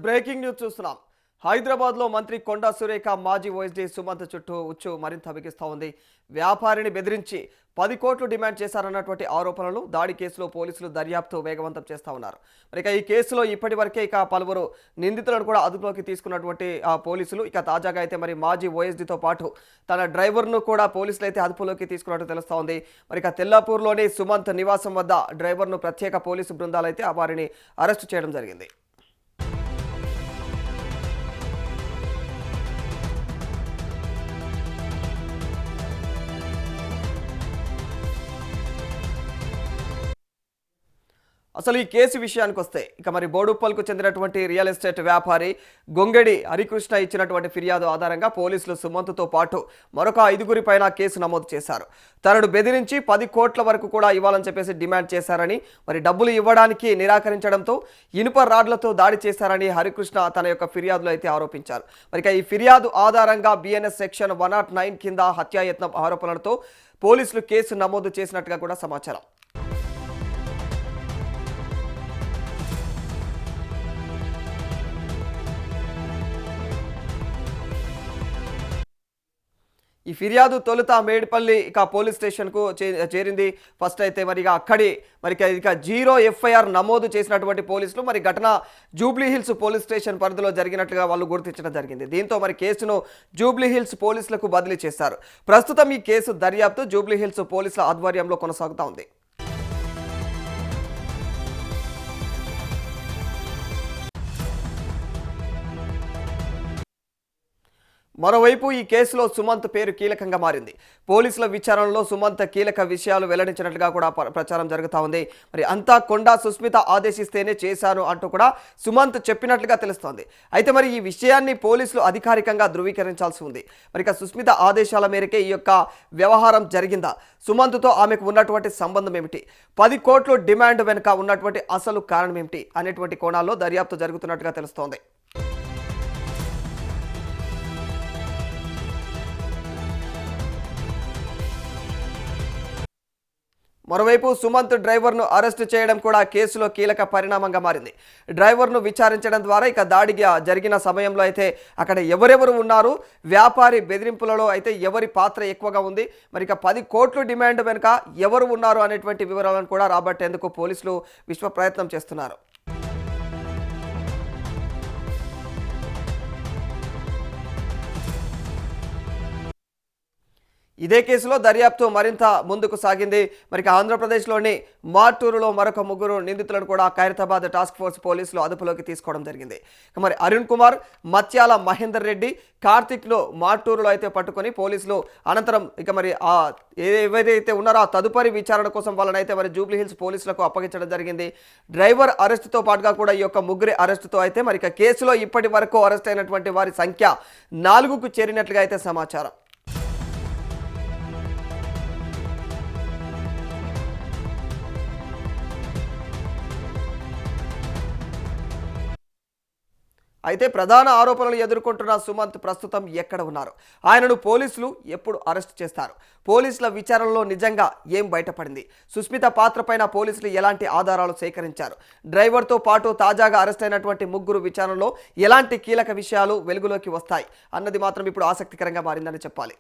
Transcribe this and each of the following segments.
Breaking news చూస్తున్నాం. హైదరాబాద్ లో మంత్రి కొండా సురేఖ మాజీ ఓఎస్డీ సుమంత్ చుట్టూ ఉచ్చు మరింత బిగిస్తా ఉంది. వ్యాపారిని బెదిరించి 10 కోట్లు డిమాండ్ చేశారన్నటువంటి ఆరోపణలు దాడి కేసులో పోలీసులు దర్యాప్తు వేగవంతం చేస్తా ఉన్నారు. మరి ఈ కేసులో ఇప్పటివరకే పలువురు నిందితులను కూడా అదుపులోకి తీసుకున్నటువంటి పోలీసులు తాజాగా అయితే మరి మాజీ ఓఎస్డీతో పాటు తన డ్రైవర్ను కూడా పోలీసులు అయితే అదుపులోకి తీసుకున్నట్టు తెలుస్తా ఉంది. మరి తెల్లాపూర్లోని సుమంత్ నివాసం వద్ద డ్రైవర్ను ప్రత్యేక పోలీసు బృందాలు అయితే వారిని అరెస్టు చేయడం జరిగింది. అసలు ఈ కేసు విషయానికి వస్తే మరి బోడుప్పల్కు చెందినటువంటి రియల్ ఎస్టేట్ వ్యాపారి గొంగడి హరికృష్ణ ఇచ్చినటువంటి ఫిర్యాదు ఆధారంగా పోలీసులు సుమంత్తో పాటు మరొక 5 పైన కేసు నమోదు చేశారు. తనను బెదిరించి 10 కోట్ల వరకు కూడా ఇవ్వాలని చెప్పేసి డిమాండ్ చేశారని, మరి డబ్బులు ఇవ్వడానికి నిరాకరించడంతో ఇనుప రాడ్లతో దాడి చేశారని హరికృష్ణ తన యొక్క ఫిర్యాదులో అయితే ఆరోపించారు. మరి ఈ ఫిర్యాదు ఆధారంగా బిఎన్ఎస్ సెక్షన్ 109 కింద హత్యాయత్నం ఆరోపణలతో పోలీసులు కేసు నమోదు చేసినట్టుగా కూడా సమాచారం. ఈ ఫిర్యాదు తొలుత మేడిపల్లి పోలీస్ స్టేషన్కు చేరింది. ఫస్ట్ అయితే అక్కడి జీరో ఎఫ్ఐఆర్ నమోదు చేసినటువంటి పోలీసులు ఘటన జూబ్లీ హిల్స్ పోలీస్ స్టేషన్ పరిధిలో జరిగినట్లుగా వాళ్ళు గుర్తించడం జరిగింది. దీంతో కేసును జూబ్లీ హిల్స్ పోలీసులకు బదిలీ చేశారు. ప్రస్తుతం ఈ కేసు దర్యాప్తు జూబ్లీ హిల్స్ పోలీసుల ఆధ్వర్యంలో కొనసాగుతూ ఉంది. మరోవైపు ఈ కేసులో సుమంత్ పేరు కీలకంగా మారింది. పోలీసుల విచారణలో సుమంత్ కీలక విషయాలు వెల్లడించినట్లుగా కూడా ప్రచారం జరుగుతూ ఉంది. మరి అంతా కొండా సుస్మిత ఆదేశిస్తేనే చేశాను అంటూ కూడా సుమంత్ చెప్పినట్లుగా తెలుస్తోంది. అయితే మరి ఈ విషయాన్ని పోలీసులు అధికారికంగా ధృవీకరించాల్సి ఉంది. మరి సుస్మిత ఆదేశాల మేరకే ఈ యొక్క వ్యవహారం జరిగిందా, సుమంత్తో ఆమెకు ఉన్నటువంటి సంబంధం ఏమిటి, 10 కోట్లు డిమాండ్ వెనుక ఉన్నటువంటి అసలు కారణం ఏమిటి అనేటువంటి కోణాల్లో దర్యాప్తు జరుగుతున్నట్టుగా తెలుస్తోంది. మరోవైపు సుమంత్ డ్రైవర్ను అరెస్టు చేయడం కూడా కేసులో కీలక పరిణామంగా మారింది. డ్రైవర్ను విచారించడం ద్వారా దాడిగా జరిగిన సమయంలో అయితే అక్కడ ఎవరెవరు ఉన్నారు, వ్యాపారి బెదిరింపులలో అయితే ఎవరి పాత్ర ఎక్కువగా ఉంది, మరి 10 కోట్లు డిమాండ్ వెనుక ఎవరు ఉన్నారు అనేటువంటి వివరాలను కూడా రాబట్టేందుకు పోలీసులు విశ్వ ప్రయత్నం చేస్తున్నారు. ఇదే కేసులో దర్యాప్తు మరింత ముందుకు సాగింది. ఆంధ్రప్రదేశ్లోని మార్టూరులో మరొక 3 నిందితులను కూడా ఖైరతాబాద్ టాస్క్ ఫోర్స్ పోలీసులు అదుపులోకి తీసుకోవడం జరిగింది. అరుణ్ కుమార్, మత్యాల మహేందర్ రెడ్డి, కార్తిక్ను మార్టూరులో అయితే పట్టుకొని పోలీసులు అనంతరం ఏవైతే ఉన్నారో ఆ తదుపరి విచారణ కోసం వాళ్ళనైతే జూబ్లీ హిల్స్ పోలీసులకు అప్పగించడం జరిగింది. డ్రైవర్ అరెస్టుతో పాటుగా కూడా ఈ యొక్క 3 అరెస్టుతో అయితే కేసులో ఇప్పటి వరకు అరెస్ట్ అయినటువంటి వారి సంఖ్య 4కు చేరినట్లుగా అయితే సమాచారం. అయితే ప్రధాన ఆరోపణలు ఎదుర్కొంటున్న సుమంత్ ప్రస్తుతం ఎక్కడ ఉన్నారు, ఆయనను పోలీసులు ఎప్పుడు అరెస్ట్ చేస్తారు, పోలీసుల విచారణలో నిజంగా ఏం బయటపడింది, సుస్మిత పాత్రపైన పోలీసులు ఎలాంటి ఆధారాలు సేకరించారు, డ్రైవర్తో పాటు తాజాగా అరెస్ట్ అయినటువంటి 3 విచారణలో ఎలాంటి కీలక విషయాలు వెలుగులోకి వస్తాయి అన్నది మాత్రం ఇప్పుడు ఆసక్తికరంగా మారిందని చెప్పాలి.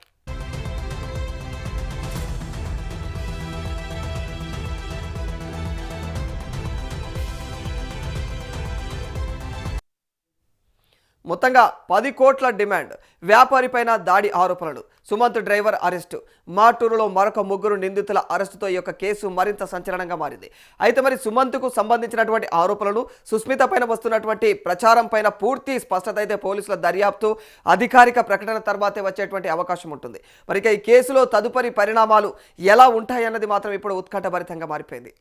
మొత్తంగా 10 కోట్ల డిమాండ్, వ్యాపారిపైన దాడి ఆరోపణలు, సుమంత్ డ్రైవర్ అరెస్టు, మార్టూరులో మరొక 3 నిందితుల అరెస్టుతో ఈ యొక్క కేసు మరింత సంచలనంగా మారింది. అయితే మరి సుమంత్కు సంబంధించినటువంటి ఆరోపణలు, సుస్మిత పైన వస్తున్నటువంటి ప్రచారం పైన పూర్తి స్పష్టత అయితే పోలీసుల దర్యాప్తు అధికారిక ప్రకటన తర్వాతే వచ్చేటువంటి అవకాశం ఉంటుంది. ఈ కేసులో తదుపరి పరిణామాలు ఎలా ఉంటాయన్నది మాత్రం ఇప్పుడు ఉత్కంఠభరితంగా మారిపోయింది.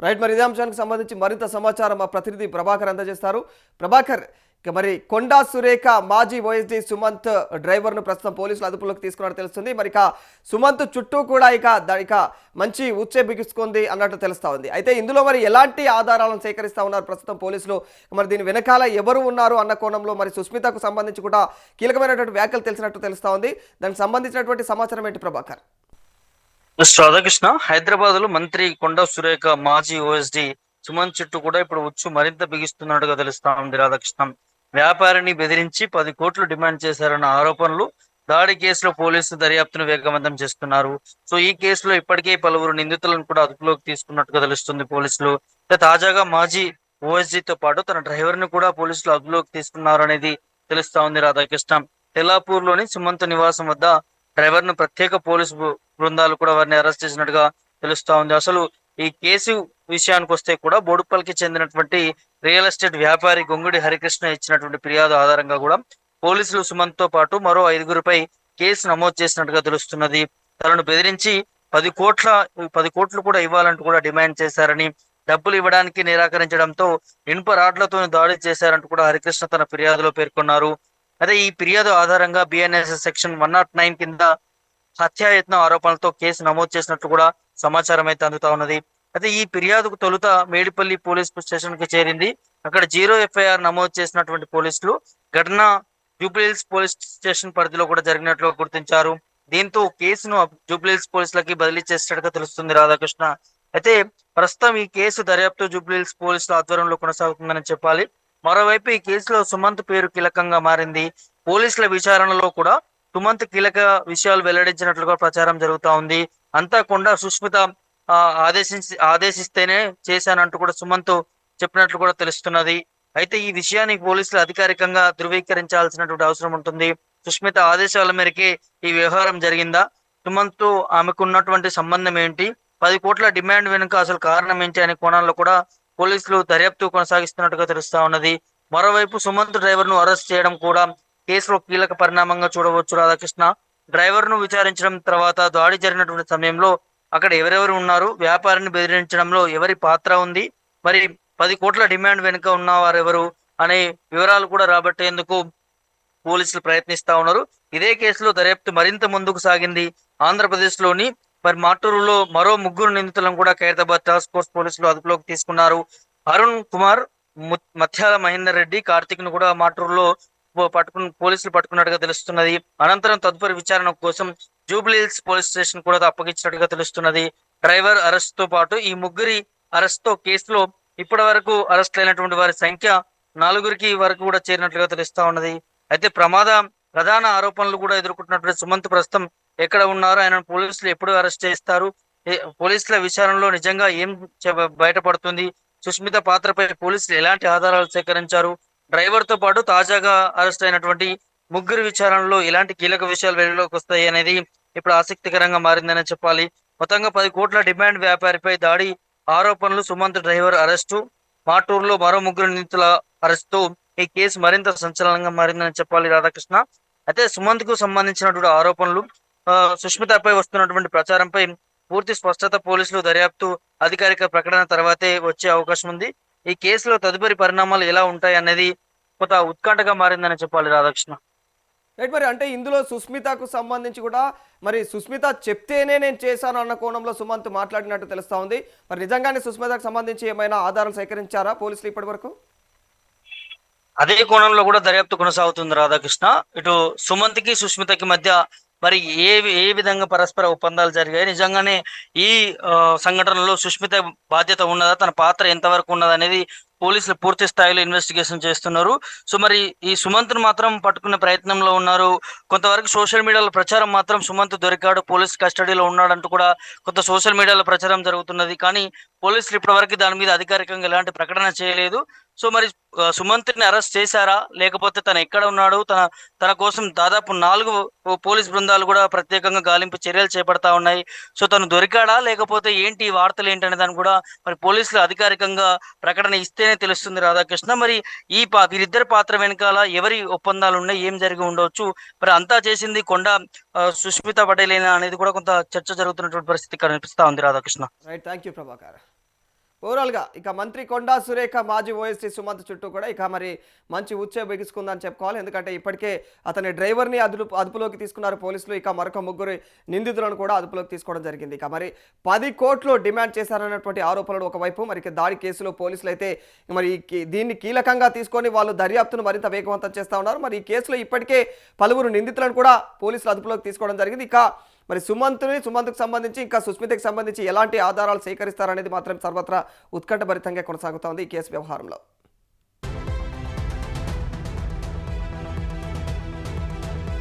రైట్, మరి ఇదే అంశానికి సంబంధించి మరింత సమాచారం మా ప్రతినిధి ప్రభాకర్ అందజేస్తారు. ప్రభాకర్, ఇక మరి కొండా సురేఖ మాజీ ఓఎస్డీ సుమంత్ డ్రైవర్ను ప్రస్తుతం పోలీసులు అదుపులోకి తీసుకున్నట్టు తెలుస్తుంది. మరి ఇక సుమంత్ చుట్టూ కూడా ఇక మంచి ఉచ్చే బిగుసుకుంది అన్నట్టు తెలుస్తా ఉంది. అయితే ఇందులో మరి ఎలాంటి ఆధారాలను సేకరిస్తా ఉన్నారు ప్రస్తుతం పోలీసులు? మరి దీని వెనకాల ఎవరు ఉన్నారు అన్న కోణంలో మరి సుస్మితకు సంబంధించి కూడా కీలకమైనటువంటి వ్యాఖ్యలు తెలిసినట్టు తెలుస్తా ఉంది. దానికి సంబంధించినటువంటి సమాచారం ఏంటి ప్రభాకర్? రాధాకృష్ణ, హైదరాబాద్ లో మంత్రి కొండా సురేఖ మాజీ ఓఎస్డి సుమన్ చుట్టూ కూడా ఇప్పుడు ఉచ్చు మరింత బిగిస్తున్నట్టుగా తెలుస్తా ఉంది. రాధాకృష్ణ వ్యాపారిని బెదిరించి 10 కోట్లు డిమాండ్ చేశారన్న ఆరోపణలు, దాడి కేసులో పోలీసులు దర్యాప్తును వేగవంతం చేస్తున్నారు. సో ఈ కేసులో ఇప్పటికే పలువురు నిందితులను కూడా అదుపులోకి తీసుకున్నట్టుగా తెలుస్తుంది పోలీసులు. తాజాగా మాజీ ఓఎస్డీతో పాటు తన డ్రైవర్ ని కూడా పోలీసులు అదుపులోకి తీసుకున్నారు అనేది తెలుస్తా ఉంది. రాధాకృష్ణ తెల్లాపూర్ లోని సుమంత్ నివాసం వద్ద డ్రైవర్ ను ప్రత్యేక పోలీసు బృందాలు కూడా వారిని అరెస్ట్ చేసినట్టుగా తెలుస్తా ఉంది. అసలు ఈ కేసు విషయానికి వస్తే కూడా బోడుప్పల్కి చెందినటువంటి రియల్ ఎస్టేట్ వ్యాపారి గొంగుడి హరికృష్ణ ఇచ్చినటువంటి ఫిర్యాదు ఆధారంగా కూడా పోలీసులు సుమంత్ తో పాటు మరో 5గురిపై కేసు నమోదు చేసినట్టుగా తెలుస్తున్నది. తనను బెదిరించి 10 కోట్లు కూడా ఇవ్వాలంటూ కూడా డిమాండ్ చేశారని, డబ్బులు ఇవ్వడానికి నిరాకరించడంతో ఇనుప రాడ్లతో దాడి చేశారంటూ కూడా హరికృష్ణ తన ఫిర్యాదులో పేర్కొన్నారు. అదే ఈ ఫిర్యాదు ఆధారంగా బిఎన్ఎస్ఎస్ సెక్షన్ 109 కింద హత్యాయత్నం ఆరోపణలతో కేసు నమోదు చేసినట్లు కూడా సమాచారం అయితే అందుతా ఉన్నది. అయితే ఈ ఫిర్యాదుకు తొలుత మేడిపల్లి పోలీస్ స్టేషన్ కి చేరింది. అక్కడ 0 ఎఫ్ఐఆర్ నమోదు చేసినటువంటి పోలీసులు ఘటన జూబ్లీహిల్స్ పోలీస్ స్టేషన్ పరిధిలో కూడా జరిగినట్లు గుర్తించారు. దీంతో కేసును జూబ్లీహిల్స్ పోలీసులకి బదిలీ చేసినట్టుగా తెలుస్తుంది. రాధాకృష్ణ అయితే ప్రస్తుతం ఈ కేసు దర్యాప్తు జూబ్లీహిల్స్ పోలీసుల ఆధ్వర్యంలో కొనసాగుతుందని చెప్పాలి. మరోవైపు ఈ కేసులో సుమంత్ పేరు కీలకంగా మారింది. పోలీసుల విచారణలో కూడా సుమంత్ కీలక విషయాలు వెల్లడించినట్లుగా ప్రచారం జరుగుతా ఉంది. అంతకుండా సుష్మిత ఆదేశిస్తేనే చేశానంటూ కూడా సుమంత్ చెప్పినట్లు కూడా తెలుస్తున్నది. అయితే ఈ విషయాన్ని పోలీసులు అధికారికంగా ధృవీకరించాల్సినటువంటి అవసరం ఉంటుంది. సుష్మిత ఆదేశాల మేరకే ఈ వ్యవహారం జరిగిందా, సుమంత్ ఆమెకు ఉన్నటువంటి సంబంధం ఏంటి, 10 కోట్ల డిమాండ్ వెనుక అసలు కారణం ఏంటి అనే కోణంలో కూడా పోలీసులు దర్యాప్తు కొనసాగిస్తున్నట్టుగా తెలుస్తా ఉన్నది. మరోవైపు సుమంత్ డ్రైవర్ ను అరెస్ట్ చేయడం కూడా కేసులో కీలక పరిణామంగా చూడవచ్చు. రాధాకృష్ణ డ్రైవర్ ను విచారించడం తర్వాత దాడి జరిగినటువంటి సమయంలో అక్కడ ఎవరెవరు ఉన్నారు, వ్యాపారిని బెదిరించడంలో ఎవరి పాత్ర ఉంది, మరి 10 కోట్ల డిమాండ్ వెనుక ఉన్న వారెవరు అనే వివరాలు కూడా రాబట్టేందుకు పోలీసులు ప్రయత్నిస్తా ఉన్నారు. ఇదే కేసులో దర్యాప్తు మరింత ముందుకు సాగింది. ఆంధ్రప్రదేశ్ లోని మరి మాటూరులో మరో 3 నిందితులను కూడా ఖైరతాబాద్ టాస్క్ ఫోర్స్ పోలీసులు అదుపులోకి తీసుకున్నారు. అరుణ్ కుమార్, మథ్యాల మహేందర్ రెడ్డి, కార్తిక్ ను కూడా మాటూరులో పోలీసులు పట్టుకున్నట్టుగా తెలుస్తున్నది. అనంతరం తదుపరి విచారణ కోసం జూబ్లీహిల్స్ పోలీస్ స్టేషన్ కూడా అప్పగించినట్టుగా తెలుస్తున్నది. డ్రైవర్ అరెస్ట్ తో పాటు ఈ 3 అరెస్ట్ తో కేసులో ఇప్పటి వరకు అరెస్ట్ అయినటువంటి వారి సంఖ్య 4 వరకు కూడా చేరినట్లుగా తెలుస్తా ఉన్నది. అయితే ప్రధాన ఆరోపణలు కూడా ఎదుర్కొంటున్నటువంటి సుమంత్ ప్రస్తుతం ఎక్కడ ఉన్నారు, ఆయన పోలీసులు ఎప్పుడు అరెస్ట్ చేస్తారు, పోలీసుల విచారణలో నిజంగా ఏం బయటపడుతుంది, సుష్మిత పాత్రపై పోలీసులు ఎలాంటి ఆధారాలు సేకరించారు, డ్రైవర్ తో పాటు తాజాగా అరెస్ట్ అయినటువంటి 3 విచారణలో ఎలాంటి కీలక విషయాలు వెలుగులోకి వస్తాయి అనేది ఇప్పుడు ఆసక్తికరంగా మారిందని చెప్పాలి. మొత్తంగా 10 కోట్ల డిమాండ్ వ్యాపారిపై దాడి ఆరోపణలు, సుమంత్ డ్రైవర్ అరెస్టు, మాటూరులో మరో 3 నిందితుల అరెస్టు ఈ కేసు మరింత సంచలనంగా మారిందని చెప్పాలి. రాధాకృష్ణ అయితే సుమంత్ కు సంబంధించినటువంటి ఆరోపణలు, సుష్మితపై వస్తున్నటువంటి ప్రచారంపై పూర్తి స్పష్టత పోలీసులు దర్యాప్తు అధికారిక ప్రకటన తర్వాతే వచ్చే అవకాశం ఉంది. ఈ కేసులో తదుపరి పరిణామాలు ఎలా ఉంటాయి అనేది కొంత ఉత్కంఠగా మారిందని చెప్పాలి. రాధాకృష్ణ రైట్, మరి అంటే ఇందులో సుస్మితకు సంబంధించి కూడా మరి సుస్మిత చెప్తేనే నేను చేశాను అన్న కోణంలో సుమంత్ మాట్లాడినట్టు తెలుస్తా ఉంది. మరి నిజంగానే సుస్మితకు సంబంధించి ఏమైనా ఆధారాలు సేకరించారా పోలీసులు ఇప్పటి వరకు? అదే కోణంలో కూడా దర్యాప్తు కొనసాగుతుంది. రాధాకృష్ణ ఇటు సుమంత్ కి సుష్మితకి మధ్య మరి ఏ విధంగా పరస్పర ఒప్పందాలు జరిగాయి, నిజంగానే ఈ సంఘటనలో సుష్మిత బాధ్యత ఉన్నదా, తన పాత్ర ఎంతవరకు ఉన్నదా అనేది పోలీసులు పూర్తి స్థాయిలో ఇన్వెస్టిగేషన్ చేస్తున్నారు. సో మరి ఈ సుమంత్ ను మాత్రం పట్టుకునే ప్రయత్నంలో ఉన్నారు. కొంతవరకు సోషల్ మీడియాలో ప్రచారం మాత్రం సుమంత్ దొరికాడు, పోలీస్ కస్టడీలో ఉన్నాడంటూ కూడా కొంత సోషల్ మీడియాలో ప్రచారం జరుగుతున్నది. కానీ పోలీసులు ఇప్పటివరకు దాని మీద అధికారికంగా ఎలాంటి ప్రకటన చేయలేదు. సో మరి సుమంత్ ని అరెస్ట్ చేశారా, లేకపోతే తను ఎక్కడ ఉన్నాడు, తన కోసం దాదాపు 4 పోలీస్ బృందాలు కూడా ప్రత్యేకంగా గాలింపు చర్యలు చేపడతా ఉన్నాయి. సో తను దొరికాడా, లేకపోతే ఏంటి వార్తలు ఏంటి అనే దాన్ని కూడా మరి పోలీసులు అధికారికంగా ప్రకటన ఇస్తేనే తెలుస్తుంది. రాధాకృష్ణ మరి వీరిద్దరి పాత్ర వెనకాల ఎవరి ఒప్పందాలు ఉన్నాయి, ఏం జరిగి ఉండవచ్చు, మరి అంతా చేసింది సుష్మిత పటేలేనా అనేది కూడా కొంత చర్చ జరుగుతున్నటువంటి పరిస్థితి కనిపిస్తా ఉంది. Radhakrishna right, thank you Prabhakar. ఓవరాల్గా ఇక మంత్రి కొండా సురేఖ మాజీ ఓఎస్టీ సుమంత్ చుట్టూ కూడా ఇక మరి మంచి ఉచ్చ బిగుసుకుందని చెప్పుకోవాలి. ఎందుకంటే ఇప్పటికే అతని డ్రైవర్ని అదుపులోకి తీసుకున్నారు పోలీసులు. ఇక మరొక ముగ్గురు నిందితులను కూడా అదుపులోకి తీసుకోవడం జరిగింది. ఇక మరి 10 కోట్లు డిమాండ్ చేశారన్నటువంటి ఆరోపణలు ఒకవైపు, మరి ఇక దాడి కేసులో పోలీసులు అయితే మరి దీన్ని కీలకంగా తీసుకొని వాళ్ళు దర్యాప్తును మరింత వేగవంతం చేస్తూ ఉన్నారు. మరి ఈ కేసులో ఇప్పటికే పలువురు నిందితులను కూడా పోలీసులు అదుపులోకి తీసుకోవడం జరిగింది. ఇక మరి సుమంత్కు సంబంధించి ఇంకా సుస్మితకి సంబంధించి ఎలాంటి ఆధారాలు సేకరిస్తారనేది మాత్రం సర్వత్రా ఉత్కంఠభరితంగా కొనసాగుతోంది ఈ కేసు వ్యవహారంలో.